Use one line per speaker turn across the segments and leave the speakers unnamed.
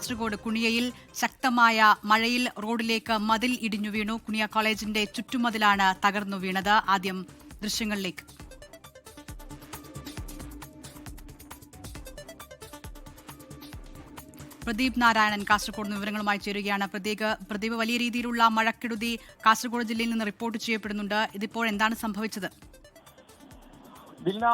കാസർഗോഡ് കുണിയയിൽ ശക്തമായ മഴയിൽ റോഡിലേക്ക് മതിൽ ഇടിഞ്ഞു വീണു. കുണിയ കോളേജിന്റെ ചുറ്റുമതിലാണ് തകർന്നു വീണത്. ആദ്യം ദൃശ്യങ്ങളിലേക്ക്. പ്രദീപ് നാരായണൻ കാസർഗോഡ് വിവരങ്ങളുമായി ചേരുകയാണ്. പ്രദീപ്, വലിയ രീതിയിലുള്ള മഴക്കെടുതി കാസർഗോഡ് ജില്ലയിൽ നിന്ന് റിപ്പോർട്ട് ചെയ്യപ്പെടുന്നുണ്ട്. ഇതിപ്പോൾ എന്താണ് സംഭവിച്ചത്?
ദിൽന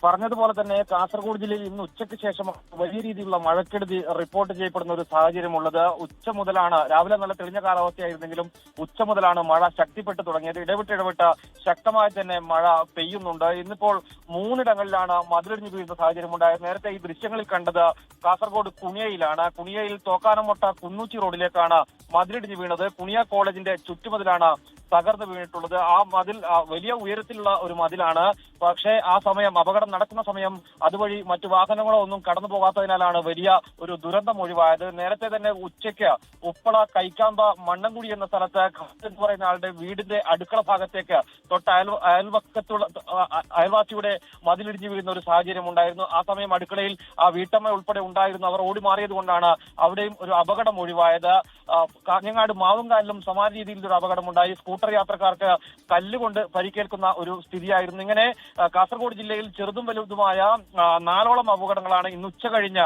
പറഞ്ഞതുപോലെ തന്നെ കാസർഗോഡ് ജില്ലയിൽ ഇന്ന് ഉച്ചയ്ക്ക് ശേഷം വലിയ രീതിയിലുള്ള മഴക്കെടുതി റിപ്പോർട്ട് ചെയ്യപ്പെടുന്ന ഒരു സാഹചര്യമുള്ളത്. ഉച്ച മുതലാണ്, രാവിലെ നല്ല തെളിഞ്ഞ കാലാവസ്ഥയായിരുന്നെങ്കിലും ഉച്ച മുതലാണ് മഴ ശക്തിപ്പെട്ടു തുടങ്ങിയത്. ഇടവിട്ട് ശക്തമായി തന്നെ മഴ പെയ്യുന്നുണ്ട്. ഇന്നിപ്പോൾ 3 ഇടങ്ങളിലാണ് മതിലിടിഞ്ഞു വീഴുന്ന സാഹചര്യമുണ്ടായത്. നേരത്തെ ഈ ദൃശ്യങ്ങളിൽ കണ്ടത് കാസർഗോഡ് കുണിയയിലാണ്. കുണിയയിൽ തോക്കാനമൊട്ട കുന്നൂച്ചി റോഡിലേക്കാണ് മതിലിടിഞ്ഞു വീണത്. കുണിയ കോളേജിന്റെ ചുറ്റുമതിലാണ് തകർന്നു വീണിട്ടുള്ളത്. ആ മതിൽ വലിയ ഉയരത്തിലുള്ള ഒരു മതിലാണ്. പക്ഷേ ആ സമയം, അപകടം നടക്കുന്ന സമയം അതുവഴി മറ്റു വാഹനങ്ങളോ ഒന്നും കടന്നു പോകാത്തതിനാലാണ് വലിയ ഒരു ദുരന്തം ഒഴിവായത്. നേരത്തെ തന്നെ ഉച്ചയ്ക്ക് ഉപ്പള കൈക്കാമ്പ മണ്ണൻകുടി എന്ന സ്ഥലത്ത് എന്ന് പറയുന്ന ആളുടെ വീടിന്റെ അടുക്കള ഭാഗത്തേക്ക് തൊട്ട് അയൽവാസിയുടെ മതിലിടിഞ്ഞു വീഴുന്ന ഒരു സാഹചര്യം ഉണ്ടായിരുന്നു. ആ സമയം അടുക്കളയിൽ ആ വീട്ടമ്മ ഉൾപ്പെടെ ഉണ്ടായിരുന്നു. അവർ ഓടി മാറിയത് കൊണ്ടാണ് അവിടെയും ഒരു അപകടം ഒഴിവായത്. കാഞ്ഞങ്ങാട് മാവുംകാലിലും സമാന രീതിയിൽ ഒരു അപകടമുണ്ടായി. സ്കൂട്ടർ യാത്രക്കാർക്ക് കല്ലുകൊണ്ട് പരിക്കേൽക്കുന്ന ഒരു സ്ഥിതിയായിരുന്നു. ഇങ്ങനെ കാസർഗോഡ് ജില്ലയിൽ ചെറുതും വലുതുമായ 4ഓളം അപകടങ്ങളാണ് ഇന്ന് ഉച്ച കഴിഞ്ഞ്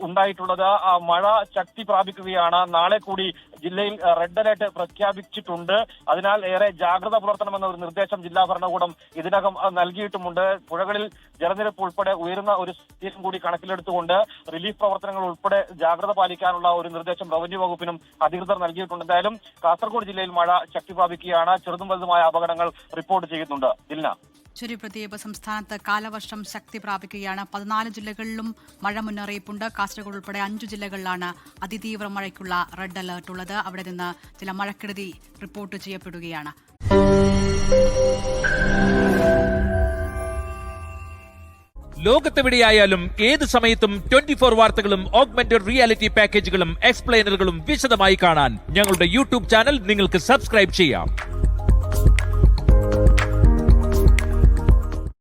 ഉണ്ടായിട്ടുള്ളത്. മഴ ശക്തി പ്രാപിക്കുകയാണ്. നാളെ കൂടി ജില്ലയിൽ റെഡ് അലേർട്ട് പ്രഖ്യാപിച്ചിട്ടുണ്ട്. അതിനാൽ ഏറെ ജാഗ്രത പുലർത്തണമെന്ന ഒരു നിർദ്ദേശം ജില്ലാ ഭരണകൂടം ഇതിനകം നൽകിയിട്ടുമുണ്ട്. പുഴകളിൽ ജലനിരപ്പ് ഉൾപ്പെടെ ഉയരുന്ന ഒരു സ്ഥിതി കൂടി കണക്കിലെടുത്തുകൊണ്ട് റിലീഫ് പ്രവർത്തനങ്ങൾ ഉൾപ്പെടെ ജാഗ്രത പാലിക്കാനുള്ള ഒരു നിർദ്ദേശം റവന്യൂ വകുപ്പിനും അധികൃതർ നൽകിയിട്ടുണ്ട്. എന്തായാലും കാസർഗോഡ് ജില്ലയിൽ മഴ ശക്തി പ്രാപിക്കുകയാണ്. ചെറുതും വലുതുമായ അപകടങ്ങൾ റിപ്പോർട്ട് ചെയ്യുന്നുണ്ട്. ദിൽന.
ശരി പ്രദീപ്, സംസ്ഥാനത്ത് കാലവർഷം ശക്തി പ്രാപിക്കുകയാണ്. 14 ജില്ലകളിലും മഴ മുന്നറിയിപ്പുണ്ട്. കാസർഗോഡ് ഉൾപ്പെടെ 5 ജില്ലകളിലാണ് അതിതീവ്ര മഴയ്ക്കുള്ള റെഡ് അലർട്ട് ഉള്ളത്. അവിടെ നിന്ന് ചില മഴക്കെടുതി റിപ്പോർട്ട് ചെയ്യപ്പെടുകയാണ്.
ലോകത്തെവിടെയായാലും ഏത് സമയത്തും 24 വാർത്തകളും ഓഗ്മെന്റഡ് റിയാലിറ്റി പാക്കേജുകളും എക്സ്പ്ലെയിനറുകളും വിശദമായി കാണാൻ ഞങ്ങളുടെ യൂട്യൂബ് ചാനൽ നിങ്ങൾക്ക് സബ്സ്ക്രൈബ് ചെയ്യാം.